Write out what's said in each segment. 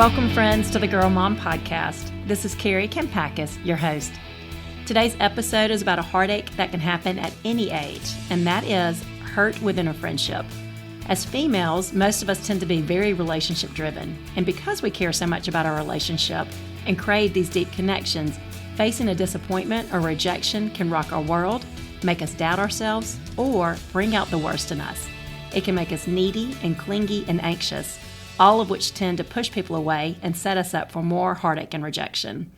Welcome, friends, to the Girl Mom Podcast. This is Kari Kampakis, your host. Today's episode is about a heartache that can happen at any age, and that is hurt within a friendship. As females, most of us tend to be very relationship-driven, and because we care so much about our relationship and crave these deep connections, facing a disappointment or rejection can rock our world, make us doubt ourselves, or bring out the worst in us. It can make us needy and clingy and anxious, all of which tend to push people away and set us up for more heartache and rejection.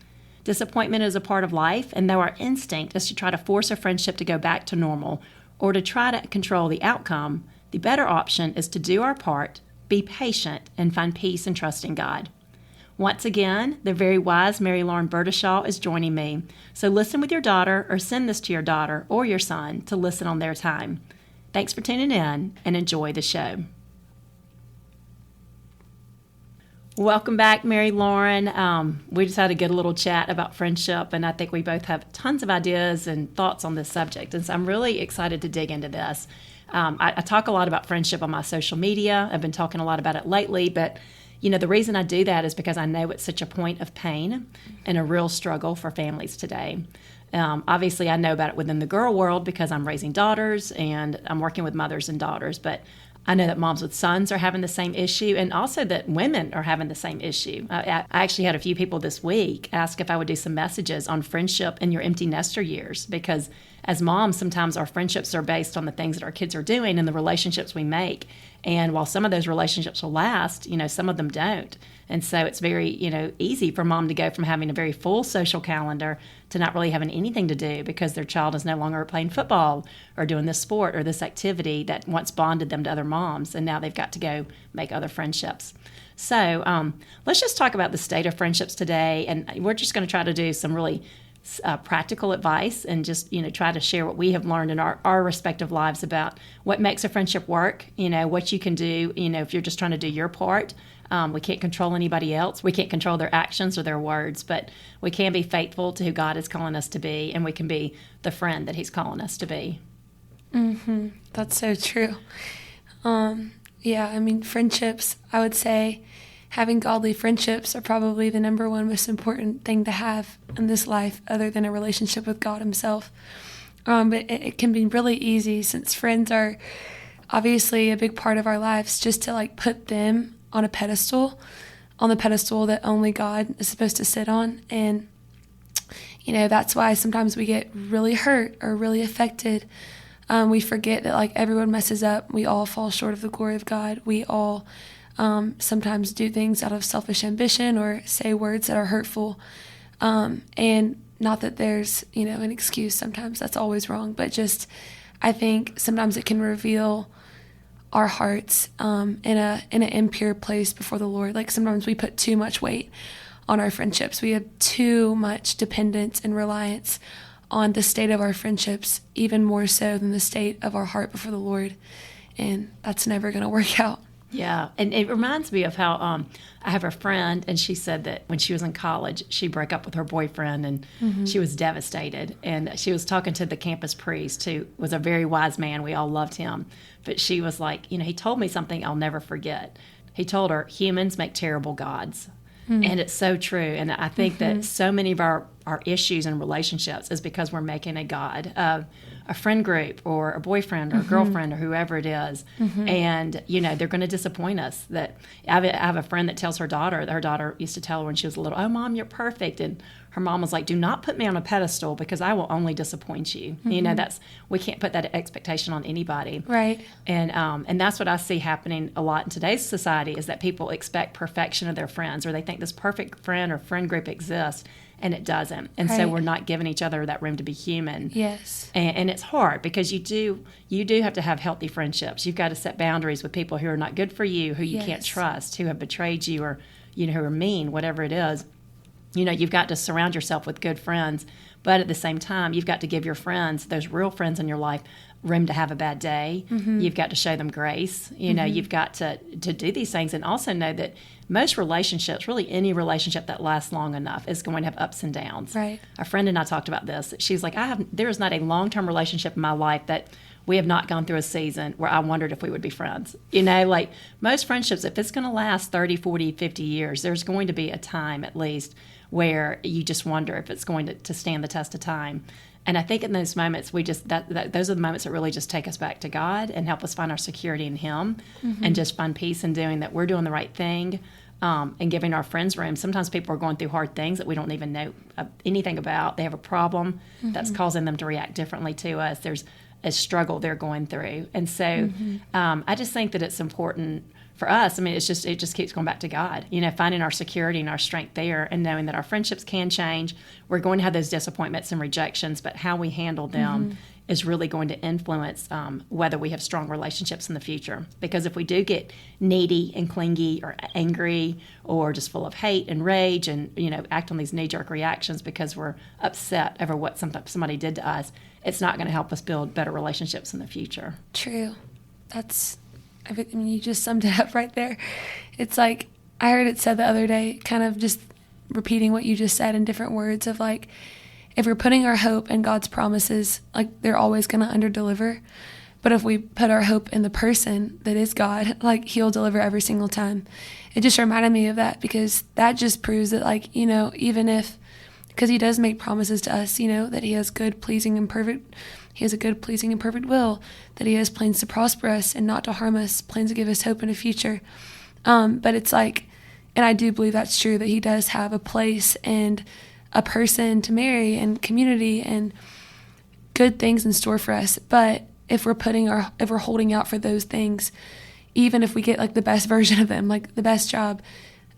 Disappointment is a part of life, and though our instinct is to try to force a friendship to go back to normal or to try to control the outcome, the better option is to do our part, be patient, and find peace and trust in God. Once again, the very wise Mary Lauren Burdeshaw is joining me, so listen with your daughter or send this to your daughter or your son to listen on their time. Thanks for tuning in and enjoy the show. Welcome back, Mary Lauren. We just had a good little chat about friendship, and I think we both have tons of ideas and thoughts on this subject, and so I'm really excited to dig into this. I talk a lot about friendship on my social media. I've been talking a lot about it lately, but the reason I do that is because I know it's such a point of pain and a real struggle for families today. Obviously, I know about it within the girl world because I'm raising daughters and I'm working with mothers and daughters, but I know that moms with sons are having the same issue, and also that women are having the same issue. I actually had a few people this week ask if I would do some messages on friendship in your empty nester years, because as moms, sometimes our friendships are based on the things that our kids are doing and the relationships we make. And while some of those relationships will last, some of them don't. And so it's very, easy for mom to go from having a very full social calendar to not really having anything to do because their child is no longer playing football or doing this sport or this activity that once bonded them to other moms, and now they've got to go make other friendships. So let's just talk about the state of friendships today, and we're just going to try to do some really practical advice and just try to share what we have learned in our respective lives about what makes a friendship work, what you can do, if you're just trying to do your part. We can't control anybody else. We can't control their actions or their words, but we can be faithful to who God is calling us to be, and we can be the friend that He's calling us to be. Mm-hmm. That's so true. Friendships, I would say having godly friendships are probably the number one most important thing to have in this life other than a relationship with God Himself. But it can be really easy, since friends are obviously a big part of our lives, just to put them on the pedestal that only God is supposed to sit on. And that's why sometimes we get really hurt or really affected. We forget that everyone messes up. We all fall short of the glory of God. We all sometimes do things out of selfish ambition or say words that are hurtful. And not that there's an excuse. Sometimes that's always wrong, but just I think sometimes it can reveal our hearts in an impure place before the Lord. Sometimes we put too much weight on our friendships. We have too much dependence and reliance on the state of our friendships, even more so than the state of our heart before the Lord. And that's never going to work out. Yeah, and it reminds me of how I have a friend, and she said that when she was in college, she broke up with her boyfriend, and she was devastated. And she was talking to the campus priest, who was a very wise man. We all loved him. But she was like, he told me something I'll never forget. He told her, humans make terrible gods. And it's so true. And I think that so many of our issues and relationships is because we're making a god of a friend group or a boyfriend or a girlfriend or whoever it is. And, they're going to disappoint us. That I have a friend that tells her daughter used to tell her when she was little, "Oh, Mom, you're perfect." And her mom was like, "Do not put me on a pedestal because I will only disappoint you." We can't put that expectation on anybody. Right. And that's what I see happening a lot in today's society, is that people expect perfection of their friends, or they think this perfect friend or friend group exists, and it doesn't. And so we're not giving each other that room to be human. Yes. And it's hard because you do have to have healthy friendships. You've got to set boundaries with people who are not good for you, who you can't trust, who have betrayed you, or who are mean, whatever it is. You've got to surround yourself with good friends, but at the same time, you've got to give your friends, those real friends in your life, room to have a bad day. You've got to show them grace. You've got to do these things, and also know that most relationships, really any relationship that lasts long enough, is going to have ups and downs. Right. A friend and I talked about this. She's like, there is not a long-term relationship in my life that we have not gone through a season where I wondered if we would be friends. Like most friendships, if it's going to last 30, 40, 50 years, there's going to be a time at least where you just wonder if it's going to stand the test of time. And I think in those moments, those are the moments that really just take us back to God and help us find our security in Him, and just find peace in doing that we're doing the right thing, and giving our friends room. Sometimes people are going through hard things that we don't even know anything about. They have a problem that's causing them to react differently to us. There's a struggle they're going through. And so I just think that it's important for us. I mean, it just keeps going back to God, finding our security and our strength there, and knowing that our friendships can change. We're going to have those disappointments and rejections, but how we handle them is really going to influence whether we have strong relationships in the future. Because if we do get needy and clingy or angry or just full of hate and rage and, act on these knee-jerk reactions because we're upset over what somebody did to us, it's not going to help us build better relationships in the future. True. You just summed it up right there. It's like, I heard it said the other day, kind of just repeating what you just said in different words of like, if we're putting our hope in God's promises, like they're always going to underdeliver. But if we put our hope in the person that is God, like He'll deliver every single time. It just reminded me of that, because that just proves that, like, even if, because He does make promises to us, that He has good, pleasing, and perfect. He has a good, pleasing, and perfect will, that He has plans to prosper us and not to harm us, plans to give us hope in the future. But it's like, and I do believe that's true, that He does have a place and a person to marry and community and good things in store for us. But if we're holding out for those things, even if we get like the best version of them, like the best job,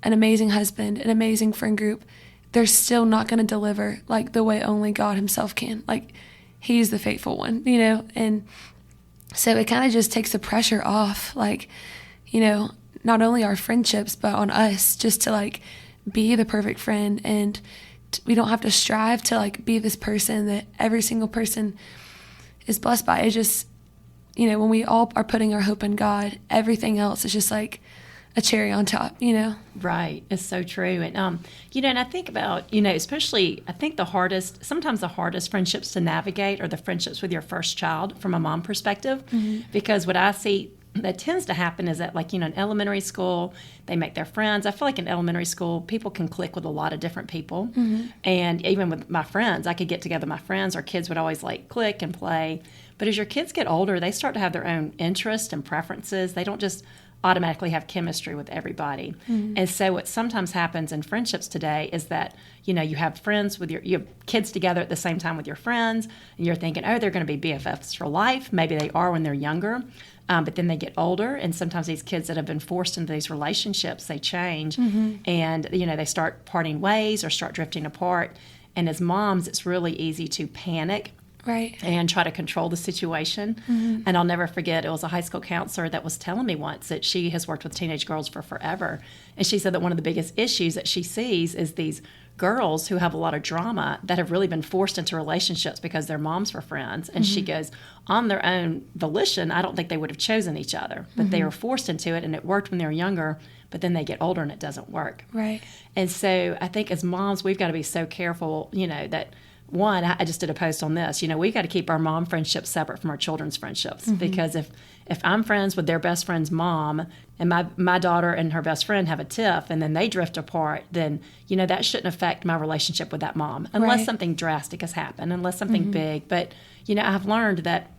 an amazing husband, an amazing friend group, they're still not going to deliver like the way only God Himself can. Like, He's the faithful one, and so it kind of just takes the pressure off, like, not only our friendships, but on us, just to like be the perfect friend. And we don't have to strive to like be this person that every single person is blessed by. It's just, when we all are putting our hope in God, everything else is just like a cherry on top, Right. It's so true. And, and I think about, especially, I think sometimes the hardest friendships to navigate are the friendships with your first child from a mom perspective, because what I see that tends to happen is that, like, in elementary school, they make their friends. I feel like in elementary school, people can click with a lot of different people. And even with my friends, I could get together with my friends. Our kids would always like click and play. But as your kids get older, they start to have their own interests and preferences. They don't just automatically have chemistry with everybody. And so what sometimes happens in friendships today is that, you have friends with you have kids together at the same time with your friends, and you're thinking, oh, they're going to be BFFs for life. Maybe they are when they're younger. But then they get older, and sometimes these kids that have been forced into these relationships, they change, and, they start parting ways or start drifting apart. And as moms, it's really easy to panic. Right. And try to control the situation. And I'll never forget, it was a high school counselor that was telling me once that she has worked with teenage girls for forever. And she said that one of the biggest issues that she sees is these girls who have a lot of drama that have really been forced into relationships because their moms were friends. And she goes, on their own volition, I don't think they would have chosen each other, but they were forced into it, and it worked when they were younger, but then they get older and it doesn't work. Right. And so I think as moms, we've got to be so careful, that one, I just did a post on this, we've got to keep our mom friendships separate from our children's friendships, because if I'm friends with their best friend's mom and my daughter and her best friend have a tiff and then they drift apart, then, that shouldn't affect my relationship with that mom unless something drastic has happened, unless something big. But, I've learned that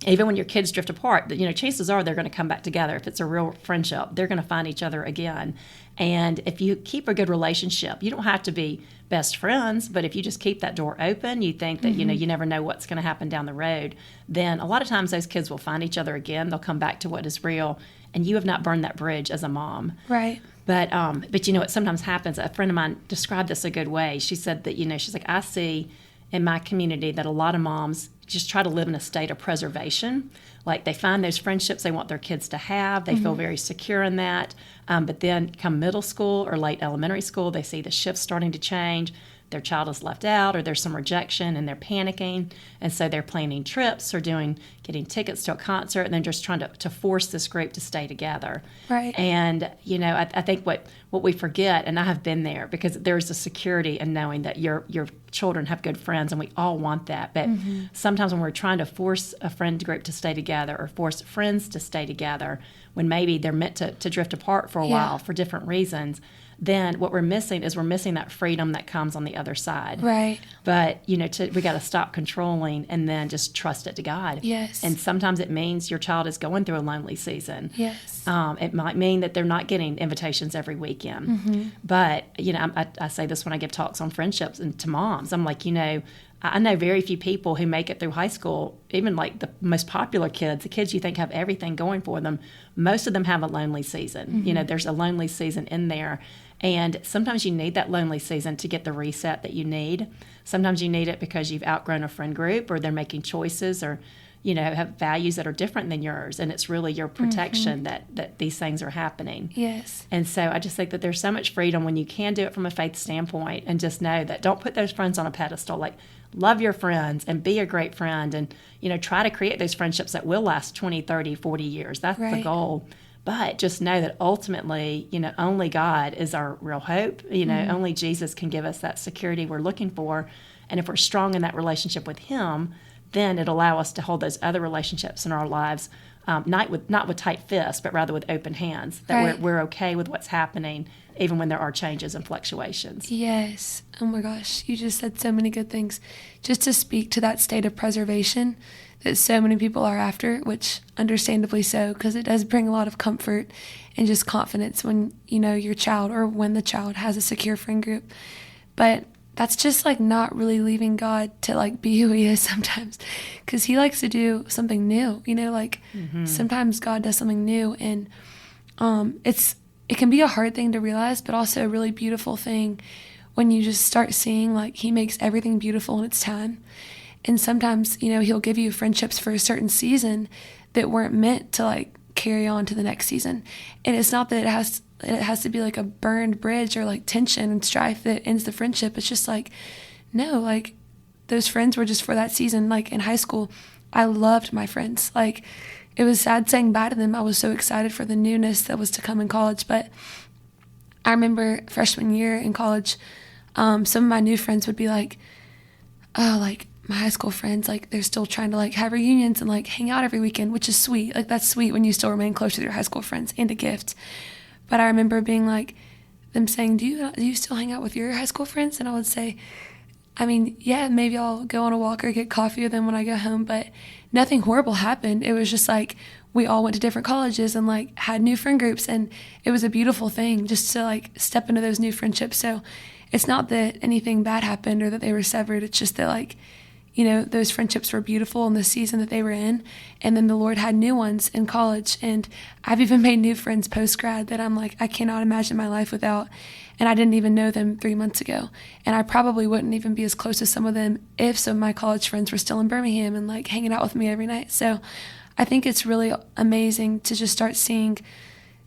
even when your kids drift apart, chances are they're going to come back together. If it's a real friendship, they're going to find each other again. And if you keep a good relationship, you don't have to be best friends, but if you just keep that door open, you think that, you never know what's going to happen down the road, then a lot of times those kids will find each other again. They'll come back to what is real, and you have not burned that bridge as a mom. Right. But what sometimes happens, a friend of mine described this a good way. She said that, she's like, I see in my community that a lot of moms just try to live in a state of preservation. Like, they find those friendships they want their kids to have. They feel very secure in that. But then come middle school or late elementary school, they see the shifts starting to change. their child is left out or there's some rejection and they're panicking. And so they're planning trips or getting tickets to a concert and then just trying to force this group to stay together. Right. And, I think what we forget, and I have been there, because there's a security in knowing that your children have good friends, and we all want that. But sometimes when we're trying to force a friend group to stay together or force friends to stay together, when maybe they're meant to drift apart for a while for different reasons, then what we're missing that freedom that comes on the other side. Right. But, we got to stop controlling and then just trust it to God. Yes. And sometimes it means your child is going through a lonely season. Yes. It might mean that they're not getting invitations every weekend. But, I say this when I give talks on friendships and to moms. I'm like, I know very few people who make it through high school, even like the most popular kids, the kids you think have everything going for them. Most of them have a lonely season. There's a lonely season in there. And sometimes you need that lonely season to get the reset that you need. Sometimes you need it because you've outgrown a friend group, or they're making choices, or, have values that are different than yours. And it's really your protection that these things are happening. Yes. And so I just think that there's so much freedom when you can do it from a faith standpoint, and just know that don't put those friends on a pedestal. Like, love your friends and be a great friend, and, try to create those friendships that will last 20, 30, 40 years. That's the goal. But just know that ultimately, only God is our real hope. Only Jesus can give us that security we're looking for. And if we're strong in that relationship with Him, then it'll allow us to hold those other relationships in our lives, not with tight fists, but rather with open hands, that we're okay with what's happening, even when there are changes and fluctuations. Yes. Oh my gosh, you just said so many good things. Just to speak to that state of preservation that so many people are after, which understandably so, because it does bring a lot of comfort and just confidence when, your child, or when the child has a secure friend group. But that's just like not really leaving God to like be who He is sometimes, because He likes to do something new. Sometimes God does something new, and it can be a hard thing to realize, but also a really beautiful thing when you just start seeing like He makes everything beautiful in its time. And sometimes, He'll give you friendships for a certain season that weren't meant to like carry on to the next season. And it's not that it has to be like a burned bridge or like tension and strife that ends the friendship. It's just like, no, like those friends were just for that season. Like in high school, I loved my friends. Like, it was sad saying bye to them. I was so excited for the newness that was to come in college. But I remember freshman year in college, some of my new friends would be like, oh, like my high school friends, like they're still trying to like have reunions and like hang out every weekend, which is sweet. Like, that's sweet when you still remain close with your high school friends, and a gift. But I remember being like, them saying, do you still hang out with your high school friends? And I would say, I mean, yeah, maybe I'll go on a walk or get coffee with them when I go home, but nothing horrible happened. It was just like we all went to different colleges and like had new friend groups, and it was a beautiful thing just to like step into those new friendships. So it's not that anything bad happened or that they were severed. It's just that like, those friendships were beautiful in the season that they were in, and then the Lord had new ones in college. And I've even made new friends post-grad that I'm like, I cannot imagine my life without, and I didn't even know them 3 months ago. And I probably wouldn't even be as close to some of them if some of my college friends were still in Birmingham and like hanging out with me every night. So I think it's really amazing to just start seeing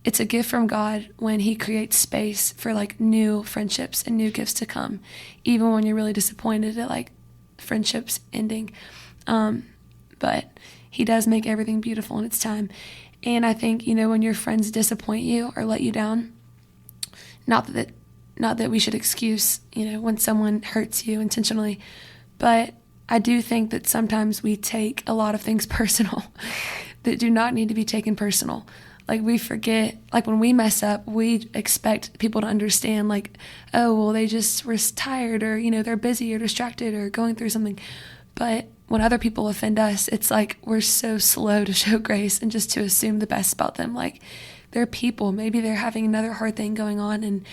it's a gift from God when He creates space for like new friendships and new gifts to come, even when you're really disappointed at like friendships ending. But He does make everything beautiful in its time. And I think, when your friends disappoint you or let you down, not that we should excuse, when someone hurts you intentionally, but I do think that sometimes we take a lot of things personal that do not need to be taken personal. Like, we forget, like when we mess up, we expect people to understand, like, oh, well, they just were tired, or, they're busy or distracted or going through something. But when other people offend us, it's like we're so slow to show grace and just to assume the best about them. Like, they're people. Maybe they're having another hard thing going on, and,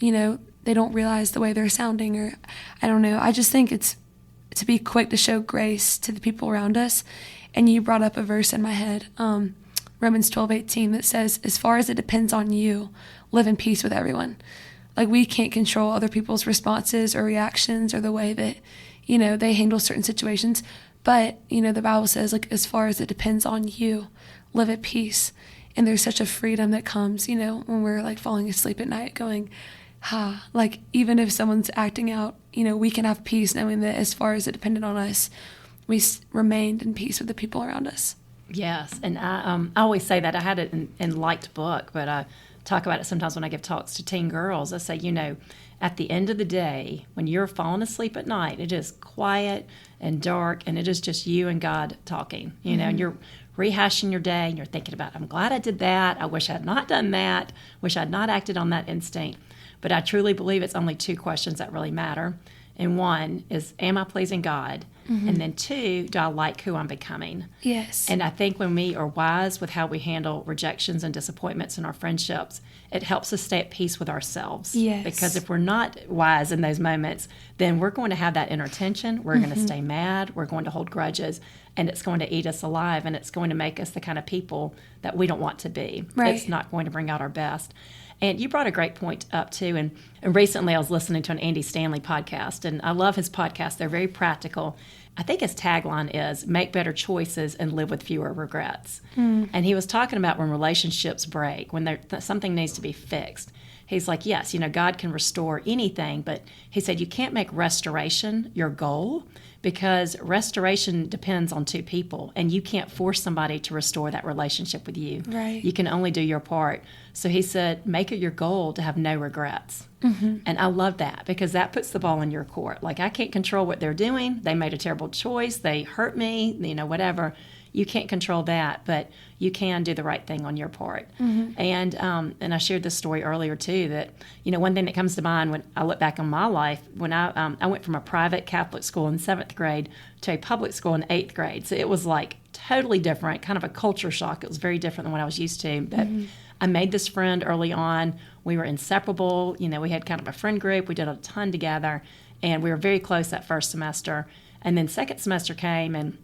they don't realize the way they're sounding, or I don't know. I just think it's to be quick to show grace to the people around us. And you brought up a verse in my head, Romans 12:18, that says, as far as it depends on you, live in peace with everyone. Like, we can't control other people's responses or reactions or the way that, they handle certain situations. But, the Bible says, like, as far as it depends on you, live at peace. And there's such a freedom that comes, when we're like falling asleep at night going, like even if someone's acting out, we can have peace knowing that as far as it depended on us, we remained in peace with the people around us. Yes, and I always say that. I had it in liked book, but I talk about it sometimes when I give talks to teen girls. I say, at the end of the day, when you're falling asleep at night, it is quiet and dark, and it is just you and God talking, and you're rehashing your day, and you're thinking about, I'm glad I did that. I wish I had not done that. Wish I'd not acted on that instinct. But I truly believe it's only two questions that really matter. And one is, am I pleasing God? And then two, do I like who I'm becoming? Yes. And I think when we are wise with how we handle rejections and disappointments in our friendships, it helps us stay at peace with ourselves. Yes. Because if we're not wise in those moments, then we're going to have that inner tension. We're going to stay mad. We're going to hold grudges. And it's going to eat us alive. And it's going to make us the kind of people that we don't want to be. Right. It's not going to bring out our best. And you brought a great point up, too. And recently I was listening to an Andy Stanley podcast, and I love his podcast. They're very practical. I think his tagline is, make better choices and live with fewer regrets. And he was talking about when relationships break, when something needs to be fixed. He's like, yes, God can restore anything, but he said you can't make restoration your goal, because restoration depends on two people, and you can't force somebody to restore that relationship with you. Right. You can only do your part. So he said, make it your goal to have no regrets. And I love that, because that puts the ball in your court. Like, I can't control what they're doing. They made a terrible choice. They hurt me, whatever. You can't control that, but you can do the right thing on your part. And I shared this story earlier, too, that, one thing that comes to mind when I look back on my life, when I went from a private Catholic school in 7th grade to a public school in 8th grade. So it was like totally different, kind of a culture shock. It was very different than what I was used to. But I made this friend early on. We were inseparable. We had kind of a friend group. We did a ton together, and we were very close that first semester. And then second semester came, and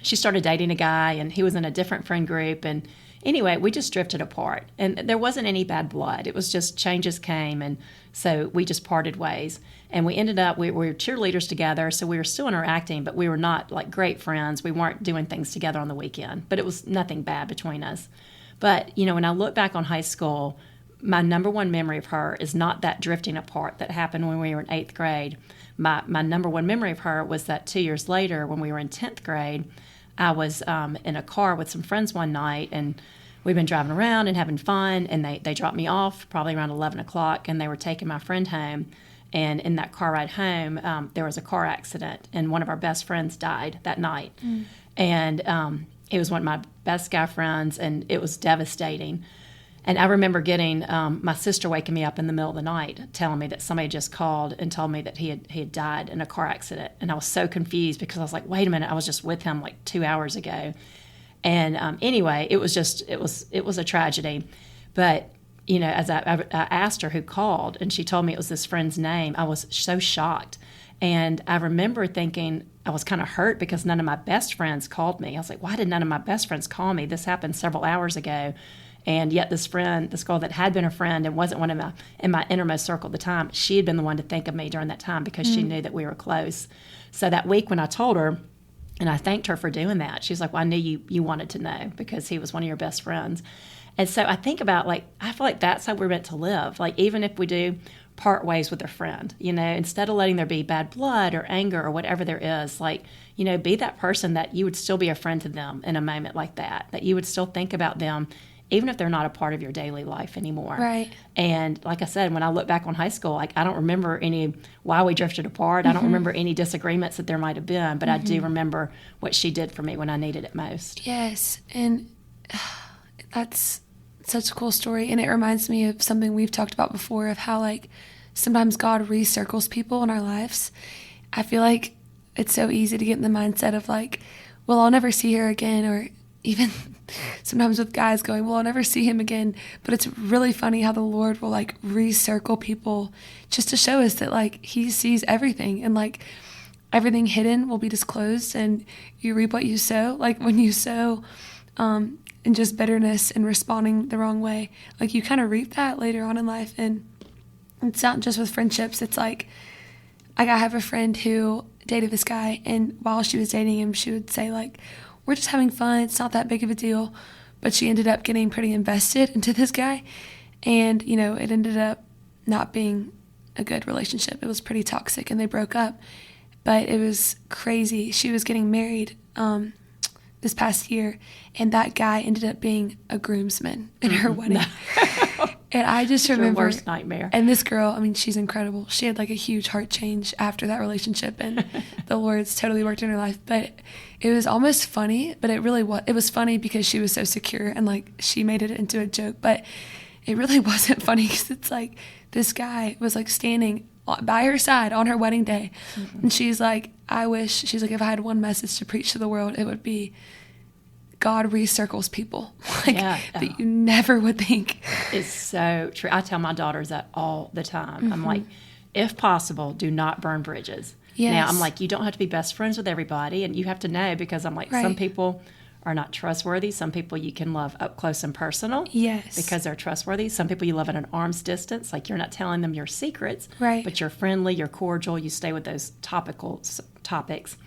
she started dating a guy, and he was in a different friend group. And anyway, we just drifted apart. And there wasn't any bad blood. It was just changes came, and so we just parted ways. And we ended up, we were cheerleaders together, so we were still interacting, but we were not like great friends. We weren't doing things together on the weekend, but it was nothing bad between us. But, when I look back on high school, my number one memory of her is not that drifting apart that happened when we were in 8th grade. My number one memory of her was that 2 years later, when we were in 10th grade, I was in a car with some friends one night, and we'd been driving around and having fun, and they dropped me off probably around 11 o'clock, and they were taking my friend home. And in that car ride home, there was a car accident, and one of our best friends died that night. And he was one of my best guy friends, and it was devastating. And I remember getting my sister waking me up in the middle of the night, telling me that somebody just called and told me that he had died in a car accident. And I was so confused, because I was like, wait a minute, I was just with him like 2 hours ago. And anyway, it was a tragedy. But as I asked her who called, and she told me it was this friend's name, I was so shocked. And I remember thinking, I was kind of hurt because none of my best friends called me. I was like, why did none of my best friends call me? This happened several hours ago. And yet this girl that had been a friend and wasn't one of in my innermost circle at the time, she had been the one to think of me during that time, because she knew that we were close. So that week when I told her, and I thanked her for doing that, she's like, well, I knew you wanted to know, because he was one of your best friends. And so I think about, I feel like that's how we're meant to live. Like, even if we do part ways with a friend, instead of letting there be bad blood or anger or whatever there is, be that person that you would still be a friend to them in a moment like that you would still think about them, even if they're not a part of your daily life anymore. Right. And like I said, when I look back on high school, I don't remember why we drifted apart. I don't remember any disagreements that there might have been, but I do remember what she did for me when I needed it most. Yes. And that's such a cool story. And it reminds me of something we've talked about before, of how sometimes God recircles people in our lives. I feel like it's so easy to get in the mindset of well, I'll never see her again, or even sometimes with guys going, well, I'll never see him again. But it's really funny how the Lord will recircle people just to show us that he sees everything, and everything hidden will be disclosed, and you reap what you sow. When you sow in just bitterness and responding the wrong way, you kind of reap that later on in life. And it's not just with friendships. It's I have a friend who dated this guy, and while she was dating him, she would say we're just having fun, it's not that big of a deal. But she ended up getting pretty invested into this guy, and it ended up not being a good relationship. It was pretty toxic, and they broke up. But it was crazy. She was getting married this past year, and that guy ended up being a groomsman in her wedding. And I just remember, your worst nightmare. And this girl, I mean, she's incredible. She had like a huge heart change after that relationship, and the Lord's totally worked in her life. But it was almost funny, but it really was. It was funny because she was so secure, and like she made it into a joke. But it really wasn't funny, because it's like this guy was like standing by her side on her wedding day, and she's like, she's like, if I had one message to preach to the world, it would be, God recircles people that you never would think. It's so true. I tell my daughters that all the time. I'm like, if possible, do not burn bridges. Yes. Now, I'm like, you don't have to be best friends with everybody, and you have to know, because I'm like, some people are not trustworthy. Some people you can love up close and personal. Yes. Because they're trustworthy. Some people you love at an arm's distance. Like, you're not telling them your secrets. Right. But you're friendly, you're cordial, you stay with those topics.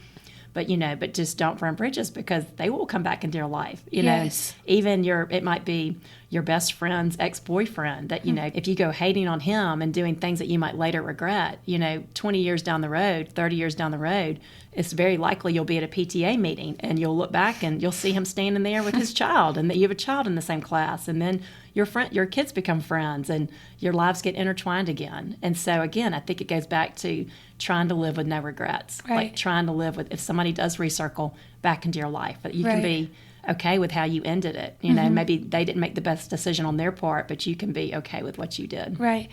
But just don't burn bridges, because they will come back into your life. You know, even it might be your best friend's ex-boyfriend that, if you go hating on him and doing things that you might later regret, 20 years down the road, 30 years down the road, it's very likely you'll be at a PTA meeting and you'll look back and you'll see him standing there with his child, and that you have a child in the same class, and then your kids become friends and your lives get intertwined again. And so again, I think it goes back to trying to live with no regrets, like trying to live with, if somebody does recircle back into your life, that you can be okay with how you ended it. Maybe they didn't make the best decision on their part, but you can be okay with what you did. Right.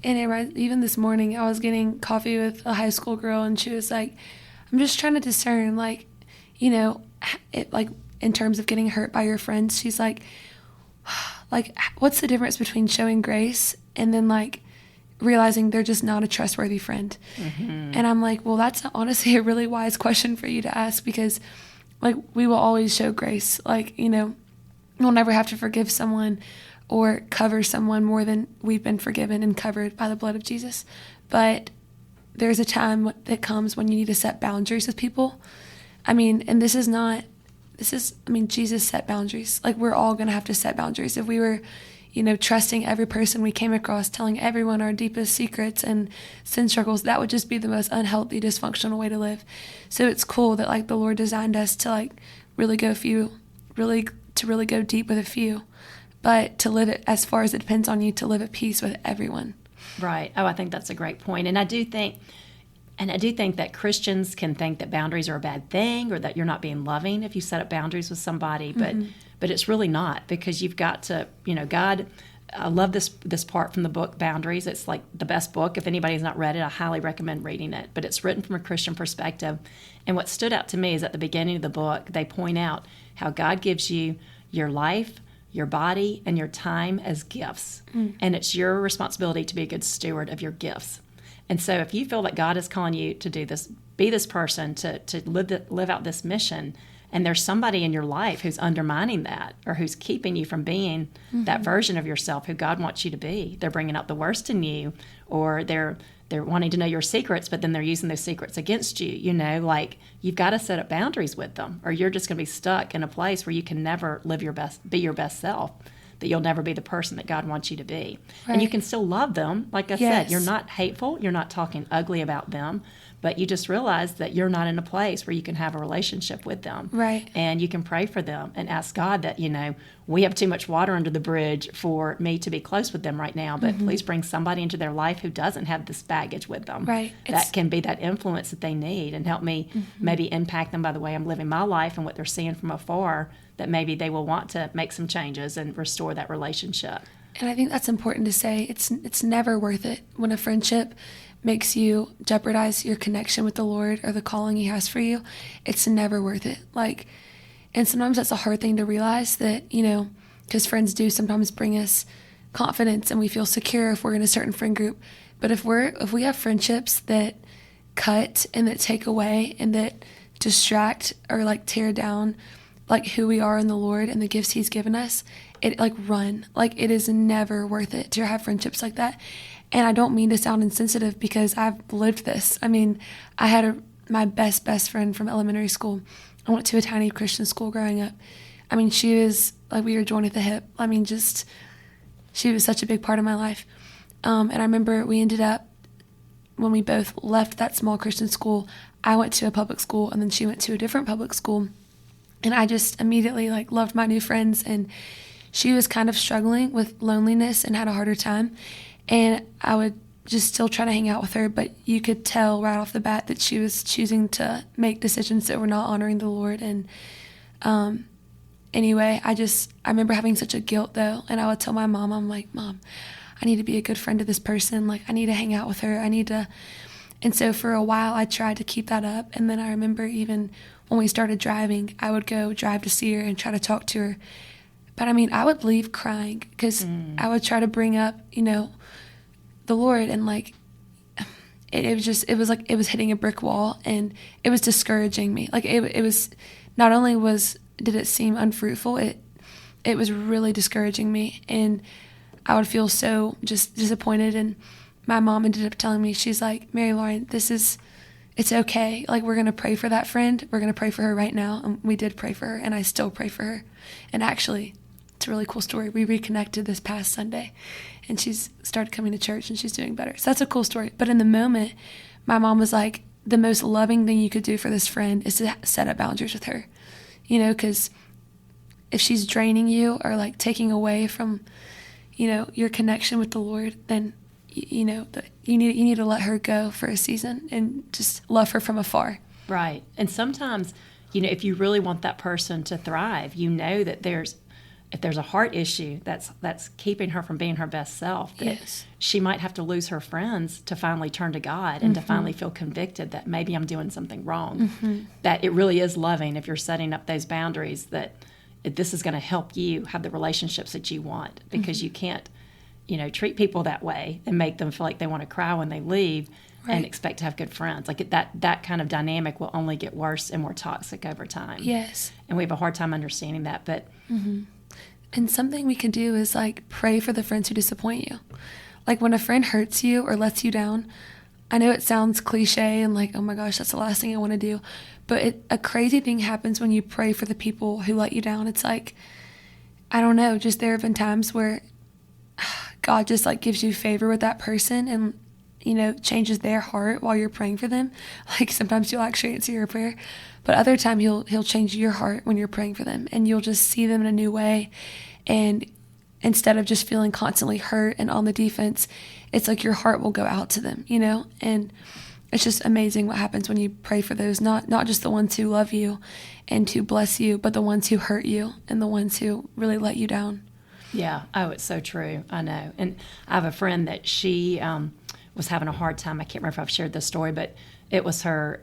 And even this morning, I was getting coffee with a high school girl, and she was like, I'm just trying to discern, like, in terms of getting hurt by your friends. She's like, what's the difference between showing grace and then, like, realizing they're just not a trustworthy friend? And I'm like, well, that's honestly a really wise question for you to ask, because, like, we will always show grace. Like, we'll never have to forgive someone or cover someone more than we've been forgiven and covered by the blood of Jesus. But there's a time that comes when you need to set boundaries with people. Jesus set boundaries. Like, we're all going to have to set boundaries. If we were, trusting every person we came across, telling everyone our deepest secrets and sin struggles, that would just be the most unhealthy, dysfunctional way to live. So it's cool that, like, the Lord designed us to, like, really go deep with a few, but to live it, as far as it depends on you, to live at peace with everyone. Right. Oh, I think that's a great point. And I do think that Christians can think that boundaries are a bad thing, or that you're not being loving if you set up boundaries with somebody, but it's really not, because you've got to, God, I love this part from the book Boundaries. It's like the best book. If anybody's not read it, I highly recommend reading it. But it's written from a Christian perspective. And what stood out to me is at the beginning of the book, they point out how God gives you your life, your body, and your time as gifts. And it's your responsibility to be a good steward of your gifts. And so if you feel that God is calling you to do this, be this person, to live out this mission, and there's somebody in your life who's undermining that, or who's keeping you from being that version of yourself who God wants you to be, they're bringing out the worst in you, or they're wanting to know your secrets, but then they're using those secrets against you, like, you've got to set up boundaries with them, or you're just going to be stuck in a place where you can never be your best self, that you'll never be the person that God wants you to be. Right. And you can still love them. Like I said, you're not hateful, you're not talking ugly about them, but you just realize that you're not in a place where you can have a relationship with them. Right. And you can pray for them and ask God that, we have too much water under the bridge for me to be close with them right now, but please bring somebody into their life who doesn't have this baggage with them. Right. That can be that influence that they need, and help me maybe impact them by the way I'm living my life and what they're seeing from afar, that maybe they will want to make some changes and restore that relationship. And I think that's important to say. It's never worth it when a friendship makes you jeopardize your connection with the Lord or the calling He has for you. It's never worth it. Like, and sometimes that's a hard thing to realize, that, because friends do sometimes bring us confidence and we feel secure if we're in a certain friend group. But if we have friendships that cut and that take away and that distract or like tear down like who we are in the Lord and the gifts He's given us, it it is never worth it to have friendships like that. And I don't mean to sound insensitive, because I've lived this. I had my best friend from elementary school. I went to a tiny Christian school growing up. She was like, we were joined at the hip. She was such a big part of my life. And I remember we ended up, when we both left that small Christian school, I went to a public school and then she went to a different public school. And I just immediately loved my new friends, and she was kind of struggling with loneliness and had a harder time. And I would just still try to hang out with her, but you could tell right off the bat that she was choosing to make decisions that were not honoring the Lord. And anyway, I remember having such a guilt though, and I would tell my mom, I'm like, Mom, I need to be a good friend to this person. I need to hang out with her. And so for a while I tried to keep that up. And then I remember even when we started driving, I would go drive to see her and try to talk to her. But I would leave crying because I would try to bring up, the Lord, and it was hitting a brick wall, and it was discouraging me. It was, not only did it seem unfruitful, it was really discouraging me, and I would feel so just disappointed. And my mom ended up telling me, she's like, Mary Lauren, it's okay. We're going to pray for that friend. We're going to pray for her right now. And we did pray for her, and I still pray for her. And actually, it's a really cool story. We reconnected this past Sunday, and she's started coming to church, and she's doing better. So that's a cool story. But in the moment, my mom was like, the most loving thing you could do for this friend is to set up boundaries with her, because if she's draining you or taking away from, your connection with the Lord, then you need to let her go for a season and just love her from afar. Right. And sometimes, if you really want that person to thrive, that if there's a heart issue that's keeping her from being her best self, that yes, she might have to lose her friends to finally turn to God and to finally feel convicted that maybe I'm doing something wrong. That it really is loving if you're setting up those boundaries, that this is going to help you have the relationships that you want, because you can't, treat people that way and make them feel like they want to cry when they leave. Right. And expect to have good friends. That kind of dynamic will only get worse and more toxic over time. Yes. And we have a hard time understanding that. But and something we can do is pray for the friends who disappoint you. When a friend hurts you or lets you down, I know it sounds cliche and oh my gosh, that's the last thing I want to do. But a crazy thing happens when you pray for the people who let you down. It's I don't know, just there have been times where God just gives you favor with that person and changes their heart while you're praying for them. Sometimes you'll actually answer your prayer, but other time he'll change your heart when you're praying for them, and you'll just see them in a new way. And instead of just feeling constantly hurt and on the defense, it's your heart will go out to them, and it's just amazing what happens when you pray for those, not just the ones who love you and who bless you, but the ones who hurt you and the ones who really let you down. Yeah. Oh, it's so true. I know. And I have a friend that she was having a hard time. I can't remember if I've shared this story, but it was her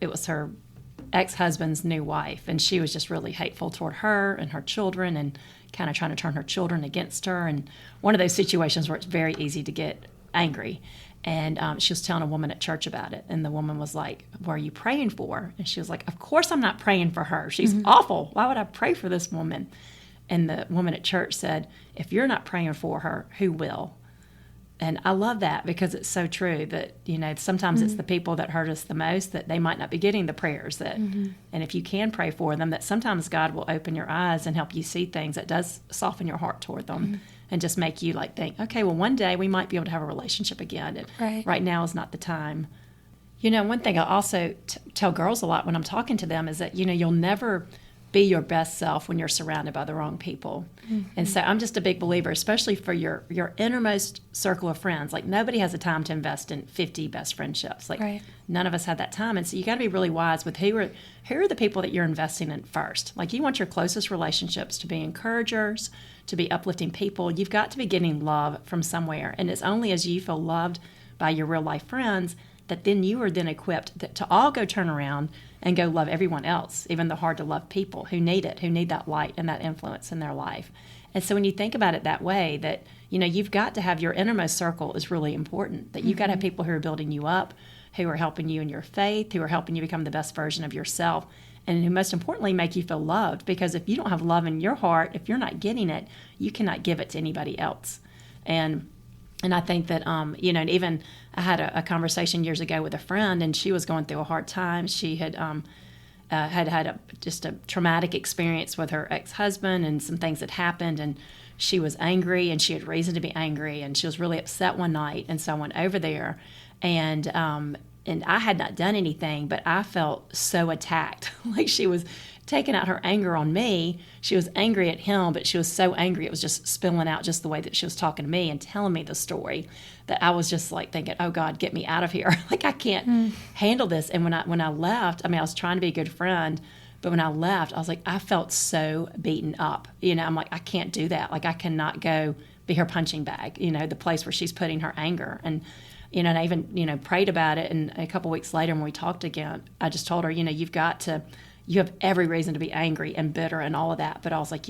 ex-husband's new wife, and she was just really hateful toward her and her children, and kind of trying to turn her children against her. And one of those situations where it's very easy to get angry. And she was telling a woman at church about it, and the woman was like, "What are you praying for?" And she was like, "Of course I'm not praying for her. She's awful. Why would I pray for this woman?" And the woman at church said, "If you're not praying for her, who will?" And I love that, because it's so true that, sometimes it's the people that hurt us the most that they might not be getting the prayers that, and if you can pray for them, that sometimes God will open your eyes and help you see things that does soften your heart toward them and just make you think, okay, well, one day we might be able to have a relationship again. And right now is not the time. One thing I also tell girls a lot when I'm talking to them is that, you'll never be your best self when you're surrounded by the wrong people. And so I'm just a big believer, especially for your innermost circle of friends. Nobody has the time to invest in 50 best friendships. None of us have that time. And so you got to be really wise with who are the people that you're investing in first. You want your closest relationships to be encouragers, to be uplifting people. You've got to be getting love from somewhere. And it's only as you feel loved by your real life friends that then you are then equipped to all go turn around and go love everyone else, even the hard to love people who need it, who need that light and that influence in their life. And so when you think about it that way, that, you've got to have your innermost circle is really important, that you've got to have people who are building you up, who are helping you in your faith, who are helping you become the best version of yourself, and who most importantly make you feel loved. Because if you don't have love in your heart, if you're not getting it, you cannot give it to anybody else. And I think that, and even I had a conversation years ago with a friend, and she was going through a hard time. She had had just a traumatic experience with her ex-husband and some things that happened, and she was angry, and she had reason to be angry, and she was really upset one night. And so I went over there, and I had not done anything, but I felt so attacked. Like she was taking out her anger on me. She was angry at him, but she was so angry it was just spilling out just the way that she was talking to me and telling me the story, that I was just like thinking, oh God, get me out of here. Like I can't handle this. And when I left, I mean, I was trying to be a good friend, but when I left, I was like, I felt so beaten up. I'm like, I can't do that. Like I cannot go be her punching bag, the place where she's putting her anger. And and I even, prayed about it. And a couple weeks later when we talked again, I just told her, you have every reason to be angry and bitter and all of that. But I was like,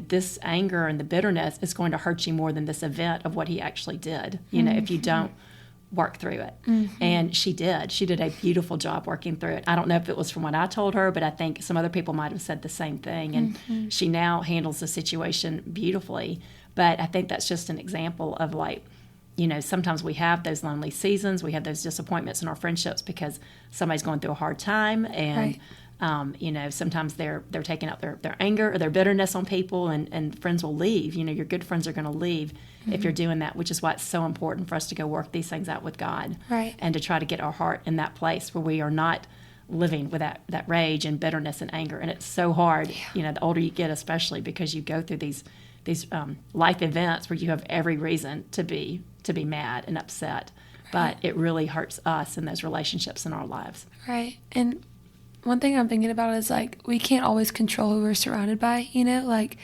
this anger and the bitterness is going to hurt you more than this event of what he actually did, if you don't work through it. And she did. She did a beautiful job working through it. I don't know if it was from what I told her, but I think some other people might have said the same thing. And she now handles the situation beautifully. But I think that's just an example of like, sometimes we have those lonely seasons, we have those disappointments in our friendships because somebody's going through a hard time, and sometimes they're taking out their anger or their bitterness on people, and friends will leave. Your good friends are going to leave if you're doing that, which is why it's so important for us to go work these things out with God, and to try to get our heart in that place where we are not living with that rage and bitterness and anger. And it's so hard, the older you get, especially because you go through these life events where you have every reason to be mad and upset, but it really hurts us in those relationships in our lives. Right. And one thing I'm thinking about is like, we can't always control who we're surrounded by, like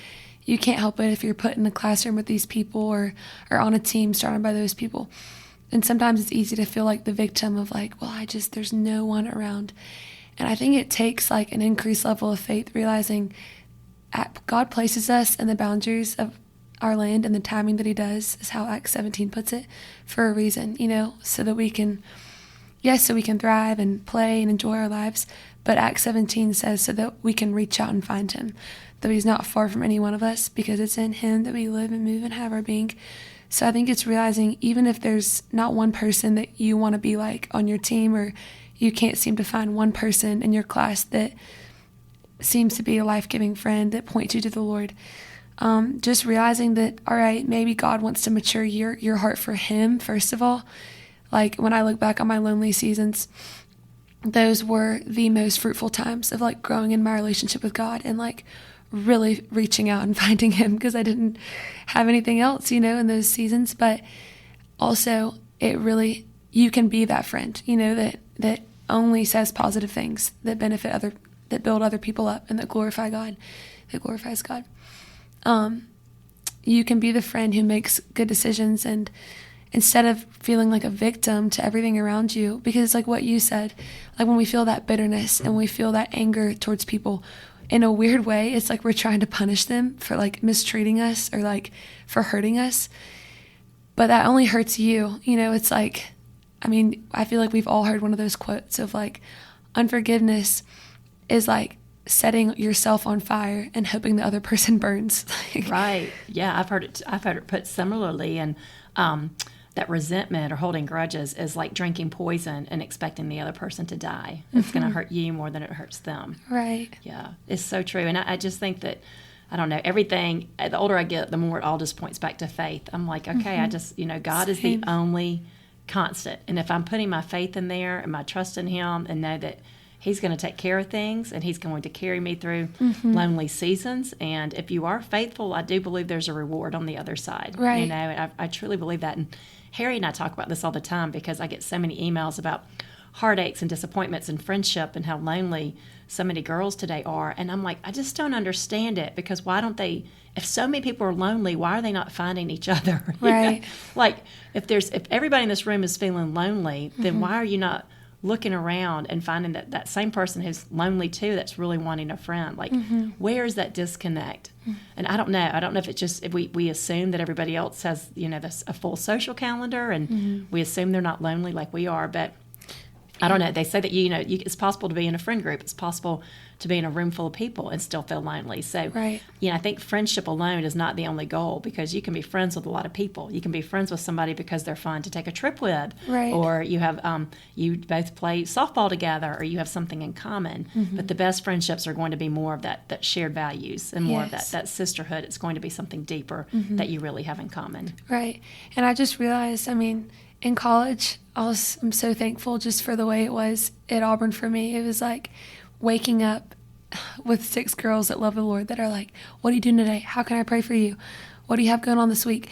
you can't help it if you're put in the classroom with these people or on a team surrounded by those people. And sometimes it's easy to feel like the victim of like, well, there's no one around. And I think it takes like an increased level of faith, realizing God places us in the boundaries of our land, and the timing that he does is how Acts 17 puts it, for a reason, so that we can thrive and play and enjoy our lives. But Acts 17 says so that we can reach out and find him, that he's not far from any one of us, because it's in him that we live and move and have our being. So I think it's realizing, even if there's not one person that you want to be like on your team, or you can't seem to find one person in your class that seems to be a life-giving friend that points you to the Lord, just realizing that, all right, maybe God wants to mature your heart for him, first of all. Like when I look back on my lonely seasons, those were the most fruitful times of like growing in my relationship with God and like really reaching out and finding him, because I didn't have anything else, in those seasons. But also you can be that friend, that only says positive things that benefit that build other people up and that glorifies God. You can be the friend who makes good decisions, and instead of feeling like a victim to everything around you, because like what you said, like when we feel that bitterness and we feel that anger towards people, in a weird way, it's like we're trying to punish them for like mistreating us or like for hurting us. But that only hurts you. It's like, I feel like we've all heard one of those quotes of like, unforgiveness is like setting yourself on fire and hoping the other person burns. Right. Yeah, I've heard it put similarly, and that resentment or holding grudges is like drinking poison and expecting the other person to die. It's going to hurt you more than it hurts them. Right. Yeah, it's so true. And I just think that, I don't know, everything, the older I get, the more it all just points back to faith. I'm like, okay, I just, God is the only constant. And if I'm putting my faith in there and my trust in him, and know that he's going to take care of things, and he's going to carry me through lonely seasons. And if you are faithful, I do believe there's a reward on the other side. Right. I truly believe that. And Harry and I talk about this all the time, because I get so many emails about heartaches and disappointments and friendship and how lonely so many girls today are. And I'm like, I just don't understand it, because why don't they, if so many people are lonely, why are they not finding each other? Right. Like if everybody in this room is feeling lonely, then why are you not looking around and finding that same person who's lonely too, that's really wanting a friend? Like, where is that disconnect? And I don't know if it's just, if we assume that everybody else has, a full social calendar, and we assume they're not lonely like we are. But I don't know. They say that, it's possible to be in a friend group. It's possible to be in a room full of people and still feel lonely. So, Right. I think friendship alone is not the only goal, because you can be friends with a lot of people. You can be friends with somebody because they're fun to take a trip with, Right. or you have you both play softball together, or you have something in common. But the best friendships are going to be more of that shared values and more of that sisterhood. It's going to be something deeper that you really have in common. Right. And I just realized, in college, I'm so thankful just for the way it was at Auburn for me. It was like waking up with 6 girls that love the Lord that are like, what are you doing today? How can I pray for you? What do you have going on this week?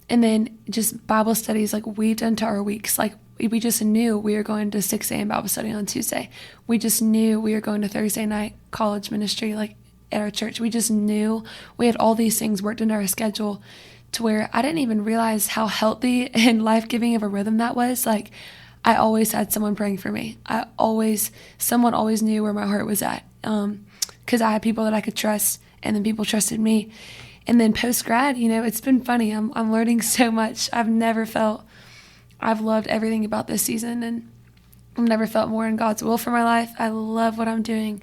And then just Bible studies like weaved into our weeks. Like we just knew we were going to 6 a.m. Bible study on Tuesday. We just knew we were going to Thursday night college ministry like at our church. We just knew we had all these things worked into our schedule to where I didn't even realize how healthy and life-giving of a rhythm that was. Like, I always had someone praying for me. Someone always knew where my heart was at, because I had people that I could trust, and then people trusted me. And then post-grad, it's been funny. I'm learning so much. I've loved everything about this season, and I've never felt more in God's will for my life. I love what I'm doing.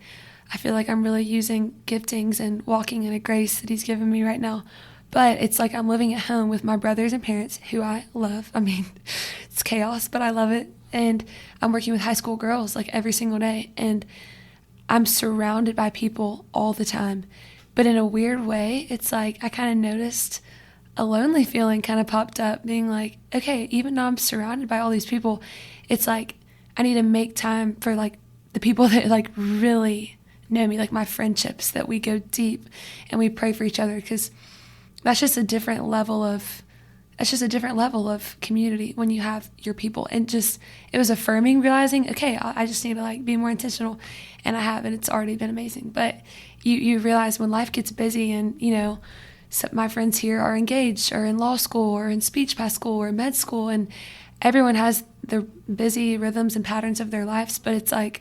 I feel like I'm really using giftings and walking in a grace that He's given me right now. But it's like I'm living at home with my brothers and parents, who I love. It's chaos, but I love it. And I'm working with high school girls like every single day. And I'm surrounded by people all the time. But in a weird way, it's like I kind of noticed a lonely feeling kind of popped up, being like, okay, even though I'm surrounded by all these people, it's like I need to make time for like the people that like really know me, like my friendships, that we go deep and we pray for each other, because that's just a different level of community when you have your people. And it was affirming, realizing, okay, I just need to like be more intentional, and I have, and it's already been amazing. But you realize when life gets busy, and my friends here are engaged or in law school or in speech path school or med school, and everyone has their busy rhythms and patterns of their lives. But it's like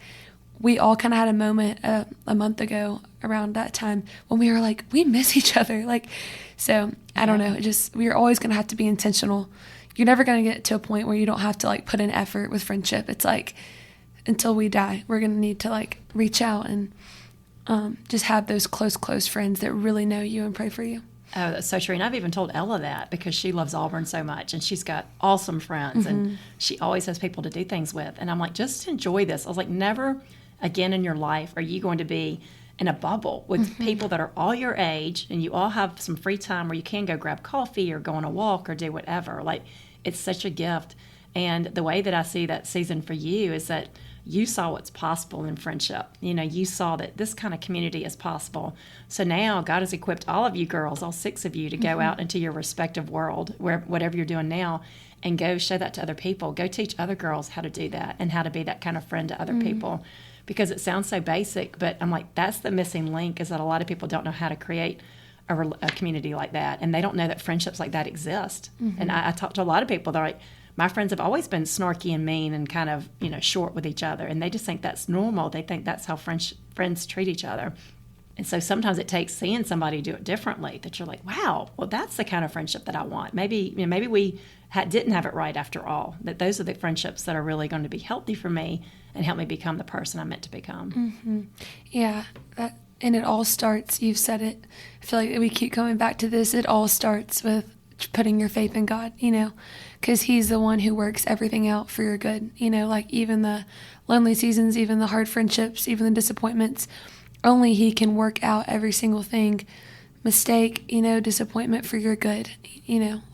we all kind of had a moment a month ago around that time when we were like, we miss each other. So I don't know. We're always going to have to be intentional. You're never going to get to a point where you don't have to like put in effort with friendship. It's like until we die, we're going to need to like reach out and just have those close friends that really know you and pray for you. Oh, that's so true. And I've even told Ella that, because she loves Auburn so much, and she's got awesome friends, and she always has people to do things with. And I'm like, just enjoy this. I was like, never again in your life are you going to be in a bubble with people that are all your age, and you all have some free time where you can go grab coffee or go on a walk or do whatever. Like, it's such a gift. And the way that I see that season for you is that you saw what's possible in friendship. You saw that this kind of community is possible. So now God has equipped all of you girls, all 6 of you, to go out into your respective world, whatever you're doing now, and go show that to other people. Go teach other girls how to do that and how to be that kind of friend to other people. Because it sounds so basic, but I'm like, that's the missing link, is that a lot of people don't know how to create a community like that, and they don't know that friendships like that exist. And I talk to a lot of people, they're like, my friends have always been snarky and mean and kind of, short with each other, and they just think that's normal. They think that's how friends treat each other. And so sometimes it takes seeing somebody do it differently that you're like, wow, well, that's the kind of friendship that I want. Maybe we didn't have it right after all, that those are the friendships that are really going to be healthy for me and help me become the person I'm meant to become. Yeah, and it all starts, you've said it, I feel like we keep coming back to this, it all starts with putting your faith in God, because He's the one who works everything out for your good, like even the lonely seasons, even the hard friendships, even the disappointments, only He can work out every single thing, mistake, disappointment, for your good,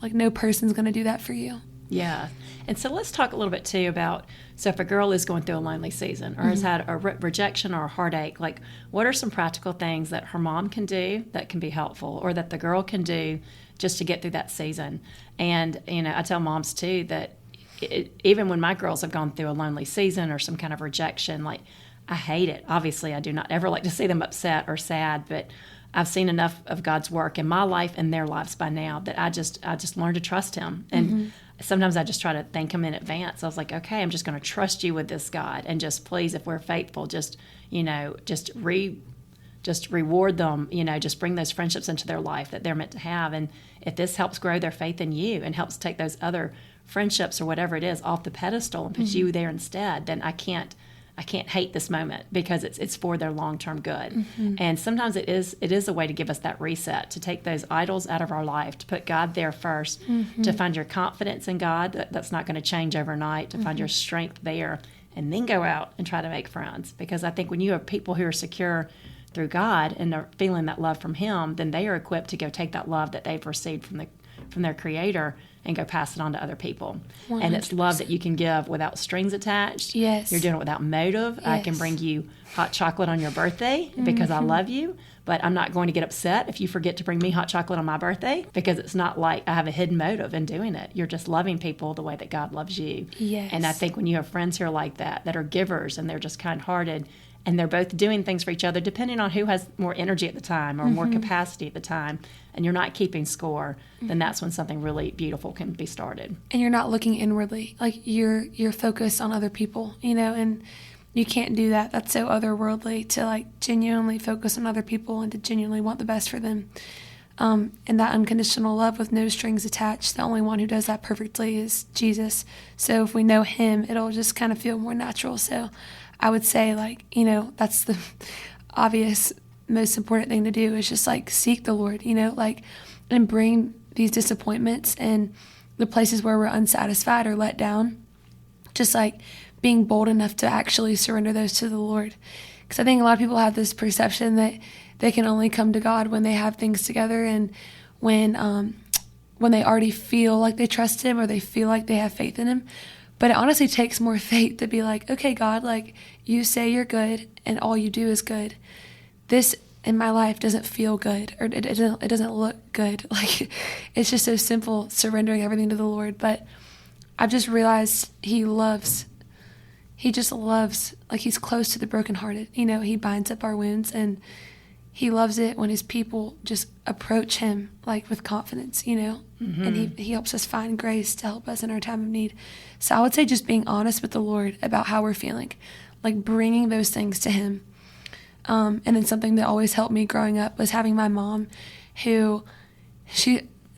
like no person's going to do that for you. Yeah. And so let's talk a little bit too about, so if a girl is going through a lonely season or has had a rejection or a heartache, like what are some practical things that her mom can do that can be helpful, or that the girl can do just to get through that season? And, I tell moms too that even when my girls have gone through a lonely season or some kind of rejection, like I hate it. Obviously, I do not ever like to see them upset or sad, but I've seen enough of God's work in my life and their lives by now that I just learned to trust Him. And sometimes I just try to thank Him in advance. I was like, okay, I'm just going to trust you with this, God, and just please, if we're faithful, just just reward them, just bring those friendships into their life that they're meant to have. And if this helps grow their faith in you and helps take those other friendships or whatever it is off the pedestal and put you there instead, then I can't hate this moment, because it's for their long-term good. And sometimes it is a way to give us that reset, to take those idols out of our life, to put God there first, to find your confidence in God that's not going to change overnight, to find your strength there, and then go out and try to make friends. Because I think when you have people who are secure through God and are feeling that love from Him, then they are equipped to go take that love that they've received from their Creator and go pass it on to other people. 100%. And it's love that you can give without strings attached. Yes. You're doing it without motive. Yes. I can bring you hot chocolate on your birthday because I love you, but I'm not going to get upset if you forget to bring me hot chocolate on my birthday, because it's not like I have a hidden motive in doing it. You're just loving people the way that God loves you. Yes. And I think when you have friends who are like that are givers, and they're just kind-hearted, and they're both doing things for each other depending on who has more energy at the time or more capacity at the time, and you're not keeping score, then that's when something really beautiful can be started. And you're not looking inwardly. Like, you're focused on other people, and you can't do that. That's so otherworldly, to like genuinely focus on other people and to genuinely want the best for them. And that unconditional love with no strings attached, the only one who does that perfectly is Jesus. So if we know Him, it'll just kind of feel more natural. So I would say, like, that's the obvious, most important thing to do, is just like seek the Lord, and bring these disappointments and the places where we're unsatisfied or let down, just like being bold enough to actually surrender those to the Lord. Because I think a lot of people have this perception that they can only come to God when they have things together, and when they already feel like they trust Him or they feel like they have faith in Him. But it honestly takes more faith to be like, okay, God, like, you say you're good and all you do is good. This in my life doesn't feel good, or it doesn't look good. Like, it's just so simple, surrendering everything to the Lord. But I've just realized He just loves, like, He's close to the brokenhearted. He binds up our wounds, and He loves it when His people just approach Him, like, with confidence, and he helps us find grace to help us in our time of need. So I would say just being honest with the Lord about how we're feeling, like bringing those things to Him. And then something that always helped me growing up was having my mom, who,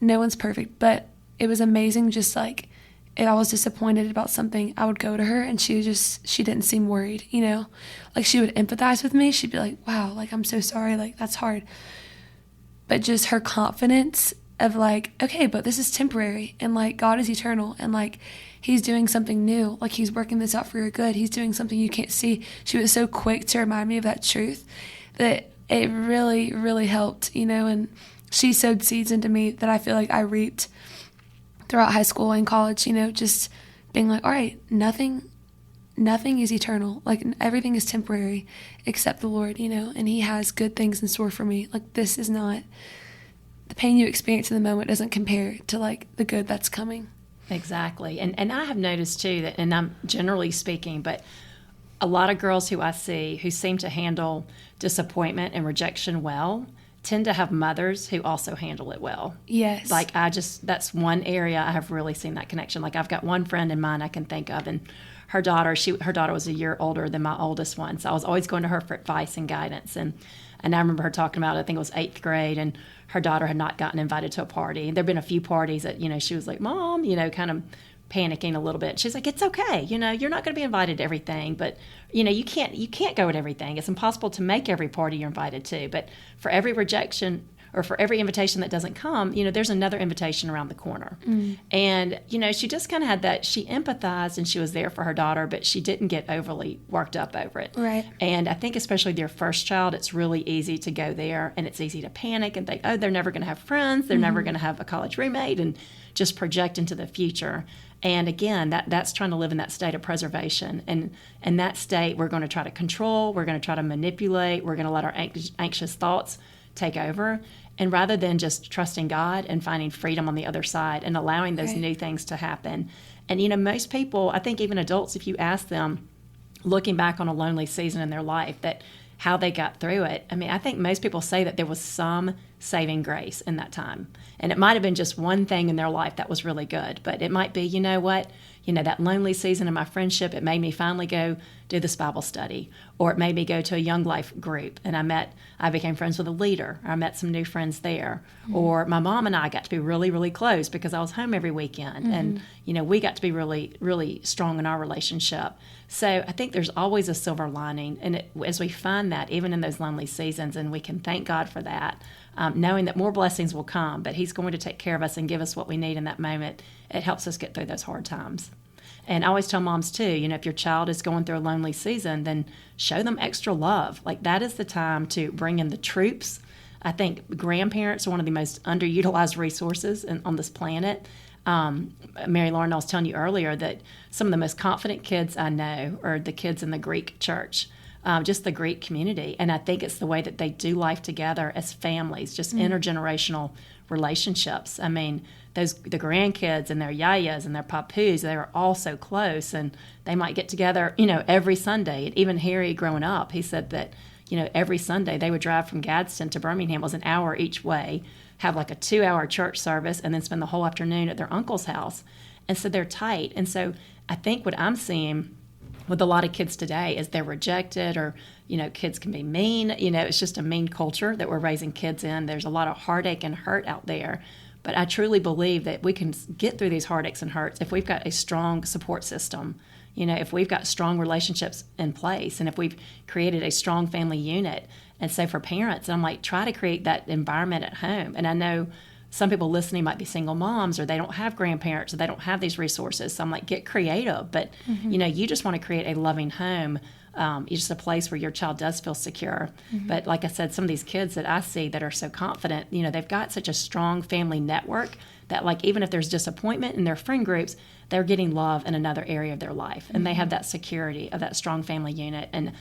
no one's perfect, but it was amazing. Just like, if I was disappointed about something, I would go to her, and she didn't seem worried, like, she would empathize with me. She'd be like, wow, like, I'm so sorry, like, that's hard. But just her confidence of like, okay, but this is temporary, and like, God is eternal, and like, He's doing something new, like, He's working this out for your good. He's doing something you can't see. She was so quick to remind me of that truth that it really, really helped, and she sowed seeds into me that I feel like I reaped throughout high school and college, just being like, all right, nothing is eternal. Like, everything is temporary except the Lord, and He has good things in store for me. Like, this is not, the pain you experience in the moment doesn't compare to like the good that's coming. Exactly. And I have noticed too that, and I'm generally speaking, but a lot of girls who I see who seem to handle disappointment and rejection well tend to have mothers who also handle it well. Yes. Like, that's one area I have really seen that connection. Like, I've got one friend in mind I can think of, and her daughter was a year older than my oldest one. So I was always going to her for advice and guidance. And I remember her talking about, I think it was 8th grade, and her daughter had not gotten invited to a party. There'd been a few parties that, she was like, Mom, kind of panicking a little bit. She's like, it's okay. You're not going to be invited to everything, but you can't go to everything. It's impossible to make every party you're invited to. But for every rejection, or for every invitation that doesn't come, there's another invitation around the corner. And, she just kind of had that, she empathized and she was there for her daughter, but she didn't get overly worked up over it. Right. And I think especially with your first child, it's really easy to go there, and it's easy to panic and think, oh, they're never going to have friends. They're never going to have a college roommate, and just project into the future. And again, that's trying to live in that state of preservation. And that state, we're going to try to control, we're going to try to manipulate, we're going to let our anxious thoughts take over. And rather than just trusting God and finding freedom on the other side and allowing those new things to happen. And, most people, I think even adults, if you ask them, looking back on a lonely season in their life, that how they got through it, I think most people say that there was some saving grace in that time. And it might have been just one thing in their life that was really good. But it might be, you know what, that lonely season in my friendship, it made me finally go do this Bible study, or it made me go to a Young Life group, and I became friends with a leader. I met some new friends there. Or my mom and I got to be really, really close because I was home every weekend, and we got to be really, really strong in our relationship. So I think there's always a silver lining, and as we find that, even in those lonely seasons, and we can thank God for that, knowing that more blessings will come, but He's going to take care of us and give us what we need in that moment. It helps us get through those hard times. And I always tell moms too, if your child is going through a lonely season, then show them extra love. Like, that is the time to bring in the troops. I think grandparents are one of the most underutilized resources on this planet. Mary Lauren, I was telling you earlier that some of the most confident kids I know are the kids in the Greek church, just the Greek community. And I think it's the way that they do life together as families, just intergenerational relationships. I mean, the grandkids and their yayas and their papus, they are all so close, and they might get together, every Sunday. And even Harry, growing up, he said that, every Sunday they would drive from Gadsden to Birmingham. It was an hour each way, have like a 2-hour church service, and then spend the whole afternoon at their uncle's house. And so they're tight. And so I think what I'm seeing with a lot of kids today is they're rejected, or, kids can be mean. It's just a mean culture that we're raising kids in. There's a lot of heartache and hurt out there. But I truly believe that we can get through these heartaches and hurts if we've got a strong support system. If we've got strong relationships in place, and if we've created a strong family unit. And so for parents, I'm like, try to create that environment at home. And I know some people listening might be single moms, or they don't have grandparents, or they don't have these resources. So I'm like, get creative. But, you just want to create a loving home, just a place where your child does feel secure. But like I said, some of these kids that I see that are so confident, they've got such a strong family network that, like, even if there's disappointment in their friend groups, they're getting love in another area of their life. And they have that security of that strong family unit. And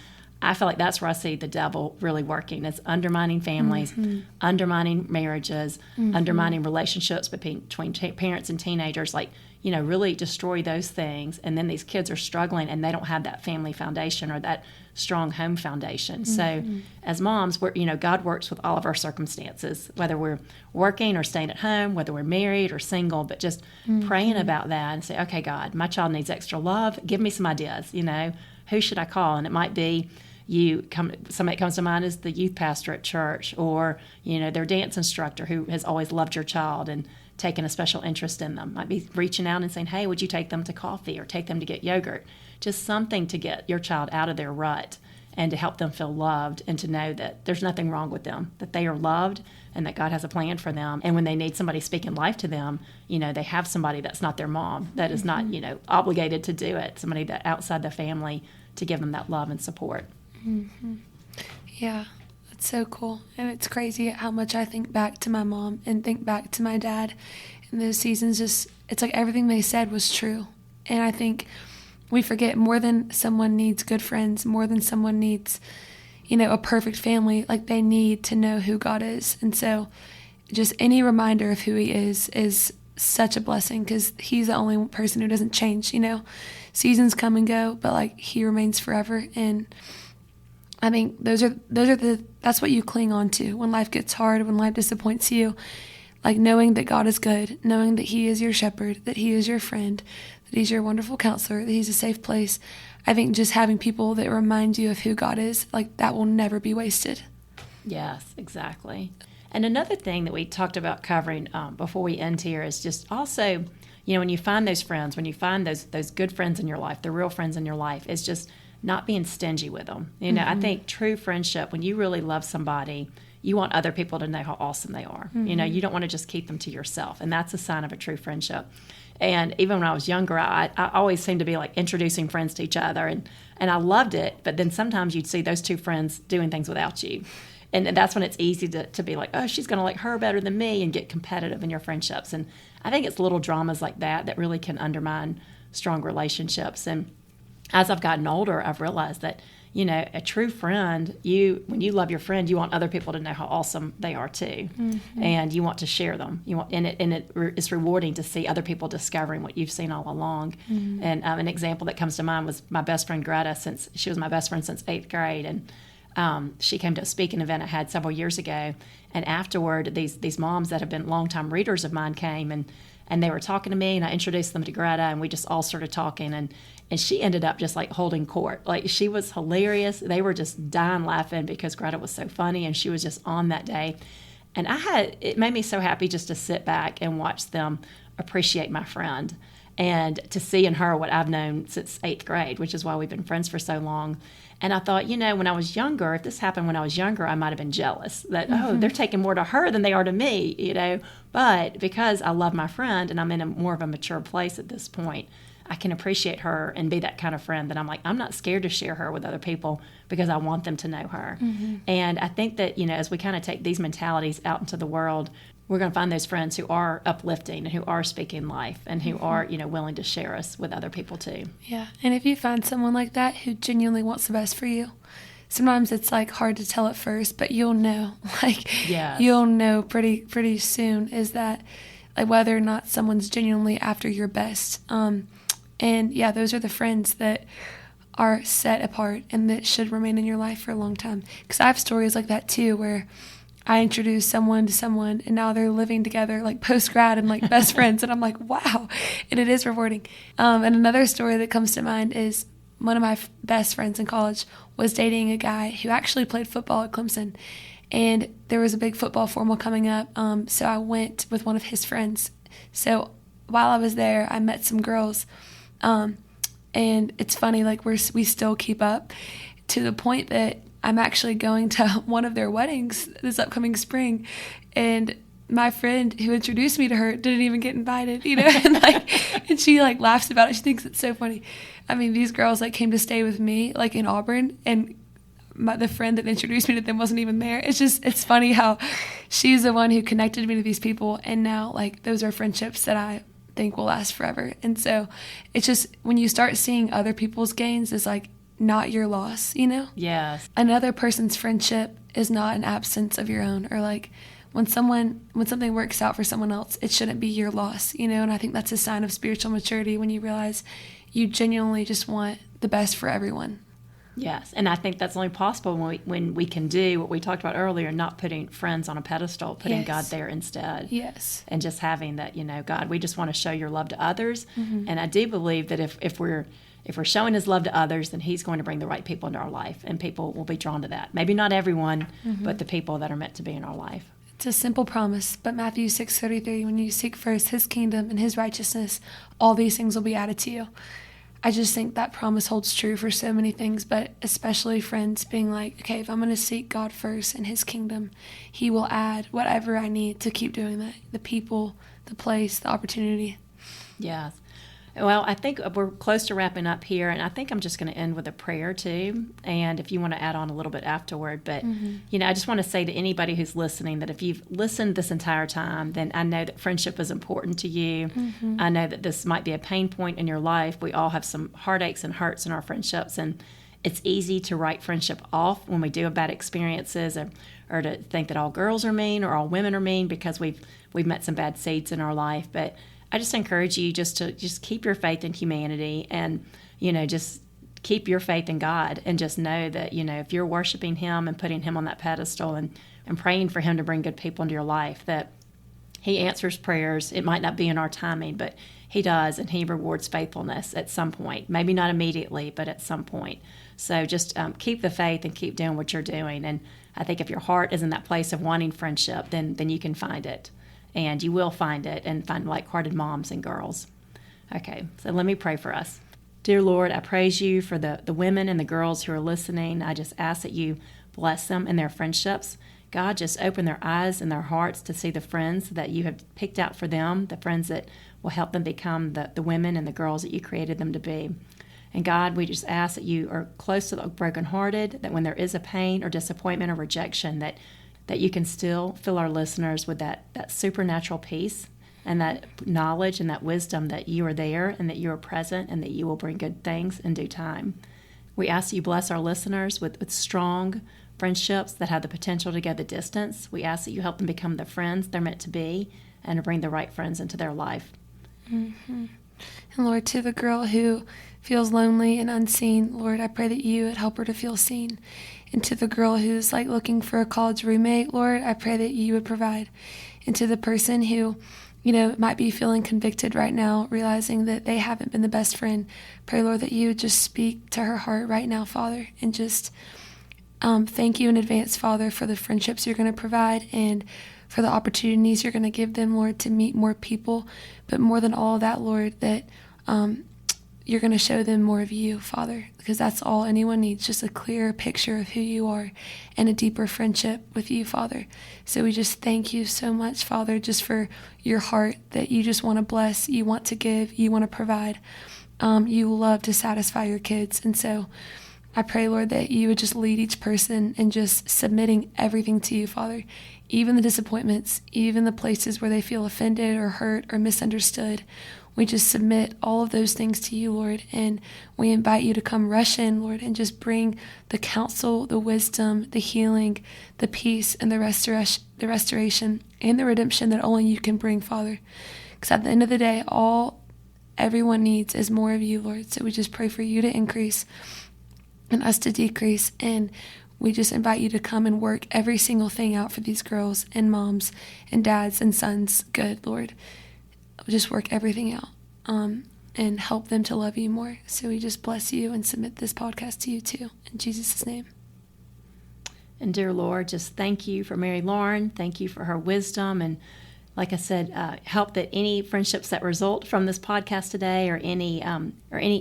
I feel like that's where I see the devil really working. It's undermining families, undermining marriages, undermining relationships between parents and teenagers, really destroy those things. And then these kids are struggling, and they don't have that family foundation or that strong home foundation. So as moms, God works with all of our circumstances, whether we're working or staying at home, whether we're married or single, but just praying about that and say, okay, God, my child needs extra love. Give me some ideas, who should I call? And it might be somebody that comes to mind is the youth pastor at church, or, their dance instructor who has always loved your child and taken a special interest in them. Might be reaching out and saying, hey, would you take them to coffee or take them to get yogurt? Just something to get your child out of their rut and to help them feel loved, and to know that there's nothing wrong with them, that they are loved and that God has a plan for them. And when they need somebody speaking life to them, they have somebody that's not their mom, that is not, obligated to do it, somebody that outside the family to give them that love and support. Yeah, that's so cool. And it's crazy how much I think back to my mom and think back to my dad in those seasons. It's like everything they said was true. And I think we forget, more than someone needs good friends, more than someone needs, a perfect family, like, they need to know who God is. And so just any reminder of who He is such a blessing, because He's the only person who doesn't change. Seasons come and go, but, like, He remains forever. And I think that's what you cling on to when life gets hard, when life disappoints you. Like, knowing that God is good, knowing that He is your shepherd, that He is your friend, that He's your wonderful counselor, that He's a safe place. I think just having people that remind you of who God is, like, that will never be wasted. Yes, exactly. And another thing that we talked about covering before we end here is just also, when you find those friends, when you find those good friends in your life, the real friends in your life, is just not being stingy with them. I think true friendship, when you really love somebody, you want other people to know how awesome they are. You don't want to just keep them to yourself. And that's a sign of a true friendship. And even when I was younger, I always seemed to be like introducing friends to each other. And I loved it. But then sometimes you'd see those two friends doing things without you. And that's when it's easy to be like, oh, she's going to like her better than me, and get competitive in your friendships. And I think it's little dramas like that really can undermine strong relationships. And as I've gotten older, I've realized that, a true friend, when you love your friend, you want other people to know how awesome they are too. And you want to share them. It's rewarding to see other people discovering what you've seen all along. And an example that comes to mind was my best friend Greta. Since she was my best friend since 8th grade, and she came to a speaking event I had several years ago. And afterward, these moms that have been longtime readers of mine came, and and they were talking to me, and I introduced them to Greta, and we just all started talking, and she ended up just like holding court. Like, she was hilarious. They were just dying laughing because Greta was so funny, and she was just on that day. And it made me so happy just to sit back and watch them appreciate my friend, and to see in her what I've known since 8th grade, which is why we've been friends for so long. And I thought, when I was younger, if this happened when I was younger, I might have been jealous that, they're taking more to her than they are to me, But because I love my friend and I'm in more of a mature place at this point, I can appreciate her and be that kind of friend that I'm like, I'm not scared to share her with other people because I want them to know her. Mm-hmm. And I think that, as we kind of take these mentalities out into the world, we're going to find those friends who are uplifting and who are speaking life and who are, willing to share us with other people too. Yeah. And if you find someone like that who genuinely wants the best for you, sometimes it's like hard to tell at first, but you'll know, Yes. You'll know pretty soon, is that like whether or not someone's genuinely after your best. And yeah, those are the friends that are set apart and that should remain in your life for a long time. Because I have stories like that too, where I introduced someone to someone and now they're living together like post-grad and like best friends. And I'm like, wow. And it is rewarding. And another story that comes to mind is one of my best friends in college was dating a guy who actually played football at Clemson. And there was a big football formal coming up. So I went with one of his friends. So while I was there, I met some girls. And it's funny, like we still keep up to the point that I'm actually going to one of their weddings this upcoming spring, and my friend who introduced me to her didn't even get invited, and she like laughs about it. She thinks it's so funny. I mean, these girls like came to stay with me like in Auburn, and the friend that introduced me to them wasn't even there. It's funny how she's the one who connected me to these people, and now like those are friendships that I think will last forever. And so it's just when you start seeing other people's gains as like not your loss, Yes. Another person's friendship is not an absence of your own, or like when something works out for someone else, it shouldn't be your loss, and I think that's a sign of spiritual maturity when you realize you genuinely just want the best for everyone. Yes, and I think that's only possible when we can do what we talked about earlier, not putting friends on a pedestal, putting Yes. God there instead. Yes. And just having that, God, we just want to show your love to others. Mm-hmm. And I do believe that if we're showing his love to others, then he's going to bring the right people into our life, and people will be drawn to that. Maybe not everyone, Mm-hmm. but the people that are meant to be in our life. It's a simple promise, but Matthew 6:33, when you seek first his kingdom and his righteousness, all these things will be added to you. I just think that promise holds true for so many things, but especially friends being like, okay, if I'm going to seek God first and his kingdom, he will add whatever I need to keep doing that. The people, the place, the opportunity. Yes. Well, I think we're close to wrapping up here, and I think I'm just going to end with a prayer too, and if you want to add on a little bit afterward. But, I just want to say to anybody who's listening that if you've listened this entire time, then I know that friendship is important to you. Mm-hmm. I know that this might be a pain point in your life. We all have some heartaches and hurts in our friendships, and it's easy to write friendship off when we do have bad experiences, or to think that all girls are mean or all women are mean because we've met some bad seeds in our life. But I just encourage you to keep your faith in humanity, and, just keep your faith in God, and just know that, if you're worshiping him and putting him on that pedestal and praying for him to bring good people into your life, that he answers prayers. It might not be in our timing, but he does, and he rewards faithfulness at some point. Maybe not immediately, but at some point. So just keep the faith and keep doing what you're doing. And I think if your heart is in that place of wanting friendship, then you can find it. And you will find it, and find like-hearted moms and girls. Okay, so let me pray for us. Dear Lord, I praise you for the women and the girls who are listening. I just ask that you bless them in their friendships. God, just open their eyes and their hearts to see the friends that you have picked out for them, the friends that will help them become the women and the girls that you created them to be. And God, we just ask that you are close to the brokenhearted, that when there is a pain or disappointment or rejection, that you can still fill our listeners with that supernatural peace and that knowledge and that wisdom that you are there and that you are present and that you will bring good things in due time. We ask that you bless our listeners with strong friendships that have the potential to go the distance. We ask that you help them become the friends they're meant to be and to bring the right friends into their life. Mm-hmm. And Lord, to the girl who feels lonely and unseen, Lord, I pray that you would help her to feel seen. And to the girl who's like looking for a college roommate, Lord, I pray that you would provide. And to the person who might be feeling convicted right now, realizing that they haven't been the best friend. Pray, Lord, that you would just speak to her heart right now, Father, and just thank you in advance, Father, for the friendships you're going to provide and for the opportunities you're going to give them, Lord, to meet more people. But more than all of that, Lord, that you're going to show them more of you, Father, because that's all anyone needs, just a clearer picture of who you are and a deeper friendship with you, Father. So we just thank you so much, Father, just for your heart that you just want to bless, you want to give, you want to provide. You love to satisfy your kids. And so I pray, Lord, that you would just lead each person in just submitting everything to you, Father, even the disappointments, even the places where they feel offended or hurt or misunderstood. We just submit all of those things to you, Lord, and we invite you to come rush in, Lord, and just bring the counsel, the wisdom, the healing, the peace, and the restoration and the redemption that only you can bring, Father. Because at the end of the day, all everyone needs is more of you, Lord. So we just pray for you to increase and us to decrease, and we just invite you to come and work every single thing out for these girls and moms and dads and sons good, Lord. Just work everything out and help them to love you more. So we just bless you and submit this podcast to you too. In Jesus' name. And dear Lord, just thank you for Mary Lauren. Thank you for her wisdom. And like I said, help that any friendships that result from this podcast today or any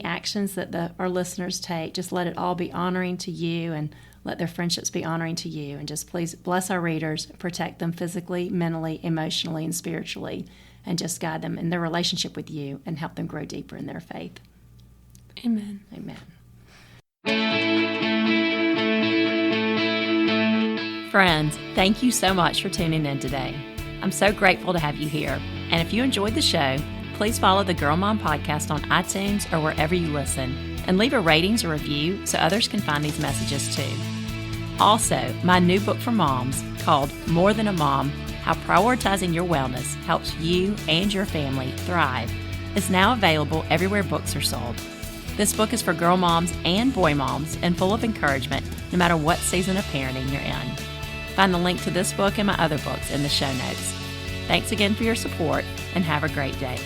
actions that our listeners take, just let it all be honoring to you and let their friendships be honoring to you. And just please bless our readers, protect them physically, mentally, emotionally, and spiritually, and just guide them in their relationship with you and help them grow deeper in their faith. Amen. Amen. Friends, thank you so much for tuning in today. I'm so grateful to have you here. And if you enjoyed the show, please follow the Girl Mom Podcast on iTunes or wherever you listen, and leave a ratings or review so others can find these messages too. Also, my new book for moms called More Than a Mom, How Prioritizing Your Wellness Helps You and Your Family Thrive, is now available everywhere books are sold. This book is for girl moms and boy moms and full of encouragement no matter what season of parenting you're in. Find the link to this book and my other books in the show notes. Thanks again for your support and have a great day.